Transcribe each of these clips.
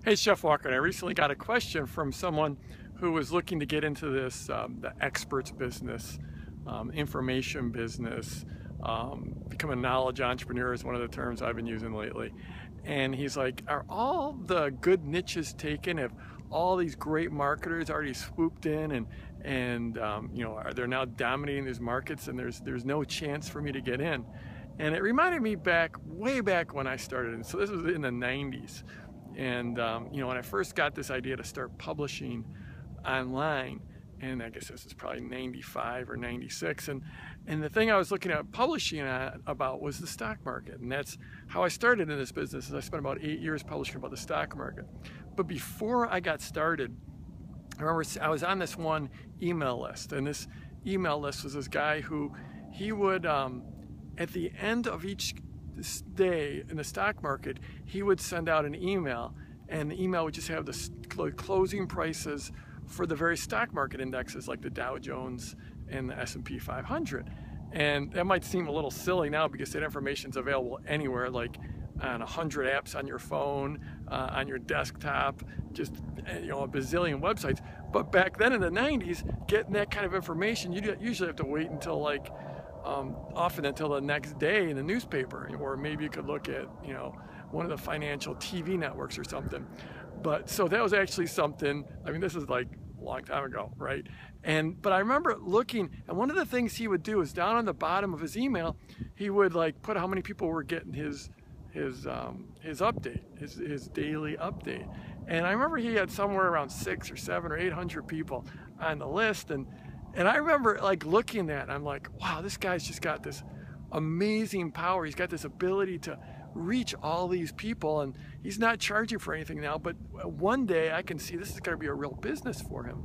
Hey, Chef Walker, and I recently got a question from someone who was looking to get into this, the experts business, information business, become a knowledge entrepreneur is one of the terms I've been using lately. And he's like, are all the good niches taken? Have all these great marketers already swooped in and you know, are they now dominating these markets and there's no chance for me to get in? And it reminded me back, way back when I started. And so this was in the 90s. And you know, when I first got this idea to start publishing online, and I guess this is probably 95 or 96, and the thing I was looking at publishing about was the stock market, and that's how I started in this business. Is I spent about 8 years publishing about the stock market. But before I got started, I remember I was on this one email list, and this email list was this guy who he would at the end of each day in the stock market, he would send out an email, and the email would just have the closing prices for the various stock market indexes like the Dow Jones and the S&P 500. And that might seem a little silly now because that information is available anywhere, like on 100 apps on your phone, on your desktop, just, you know, a bazillion websites. But back then in the 90s, getting that kind of information, you usually have to wait until like often until the next day in the newspaper, or maybe you could look at, you know, one of the financial TV networks or something. But so that was actually something, I mean, this is like a long time ago, right? But I remember looking, and one of the things he would do is down on the bottom of his email, he would like put how many people were getting his update, his daily update. And I remember he had somewhere around 600 or 700 or 800 people on the list, and I remember like looking at it, I'm like, wow, this guy's just got this amazing power. He's got this ability to reach all these people, and he's not charging for anything now, but one day I can see this is going to be a real business for him.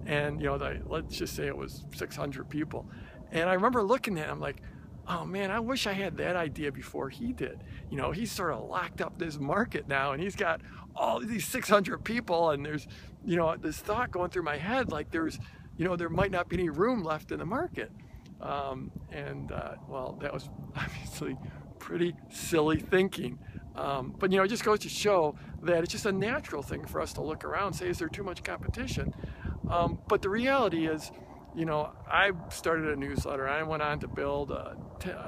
And, you know, let's just say it was 600 people. And I remember looking at it, I'm like, oh man, I wish I had that idea before he did. You know, he's sort of locked up this market now, and he's got all these 600 people, and there's, you know, this thought going through my head, like there's, you know, there might not be any room left in the market. Well, that was obviously pretty silly thinking. But, you know, it just goes to show that it's just a natural thing for us to look around and say, is there too much competition? But the reality is, you know, I started a newsletter. I went on to build a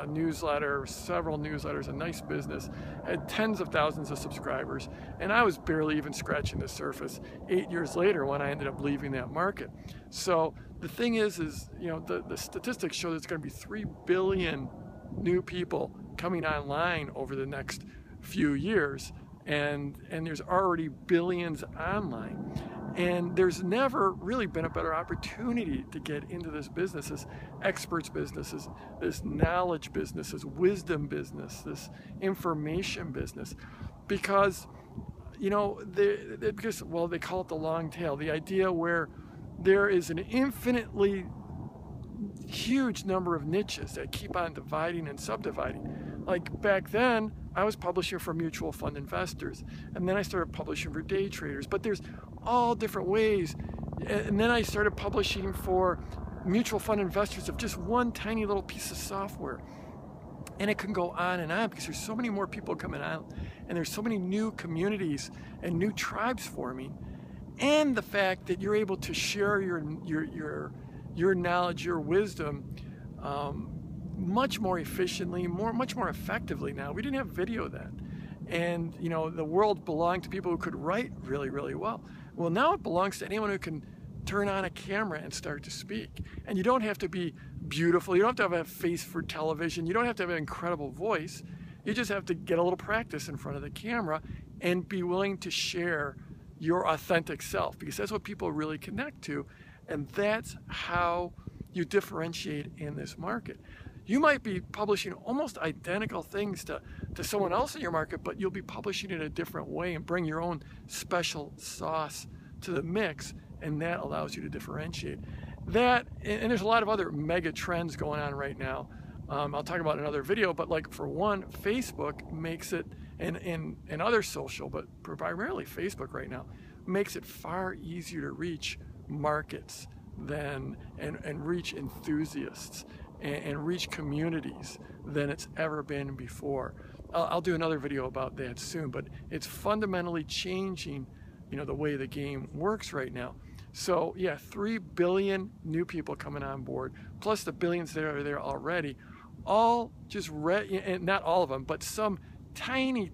newsletter, several newsletters, a nice business, had tens of thousands of subscribers, and I was barely even scratching the surface 8 years later when I ended up leaving that market. So the thing is you know, the statistics show there's going to be 3 billion new people coming online over the next few years, and there's already billions online. And there's never really been a better opportunity to get into this business, this experts business, this knowledge business, this wisdom business, this information business, because, you know, well, they call it the long tail, the idea where there is an infinitely huge number of niches that keep on dividing and subdividing. Like back then, I was publishing for mutual fund investors, and then I started publishing for day traders, but there's all different ways. And then I started publishing for mutual fund investors of just one tiny little piece of software. And it can go on and on because there's so many more people coming out, and there's so many new communities and new tribes forming. And the fact that you're able to share your knowledge, your wisdom, much more efficiently, much more effectively now. We didn't have video then. And, you know, the world belonged to people who could write really, really well. Well, now it belongs to anyone who can turn on a camera and start to speak. And you don't have to be beautiful. You don't have to have a face for television. You don't have to have an incredible voice. You just have to get a little practice in front of the camera and be willing to share your authentic self, because that's what people really connect to. And that's how you differentiate in this market. You might be publishing almost identical things to someone else in your market, but you'll be publishing it a different way and bring your own special sauce to the mix, and that allows you to differentiate. That, and there's a lot of other mega trends going on right now. I'll talk about in another video, but like for one, Facebook makes it, and other social, but primarily Facebook right now, makes it far easier to reach markets than, and reach enthusiasts and reach communities than it's ever been before. I'll do another video about that soon, but it's fundamentally changing the way the game works right now. So yeah, 3 billion new people coming on board, plus the billions that are there already, all just and not all of them, but some tiny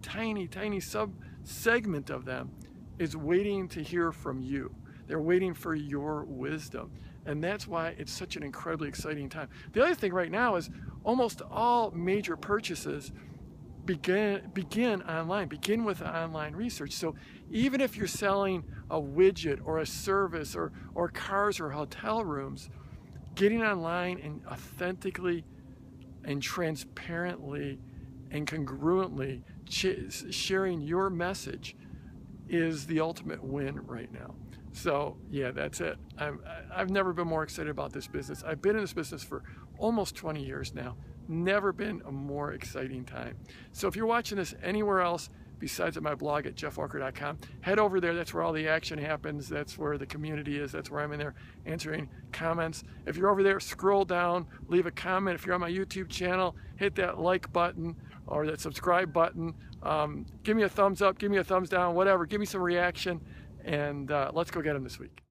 sub-segment of them is waiting to hear from you. They're waiting for your wisdom. And that's why it's such an incredibly exciting time. The other thing right now is almost all major purchases begin online, begin with online research. So even if you're selling a widget or a service or cars or hotel rooms, getting online and authentically and transparently and congruently sharing your message is the ultimate win right now. So yeah, that's it. I've never been more excited about this business. I've been in this business for almost 20 years now. Never been a more exciting time. So if you're watching this anywhere else besides at my blog at jeffwalker.com, head over there. That's where all the action happens. That's where the community is. That's where I'm in there answering comments. If you're over there, scroll down, leave a comment. If you're on my YouTube channel, hit that like button or that subscribe button. Give me a thumbs up, give me a thumbs down, whatever. Give me some reaction, and let's go get them this week.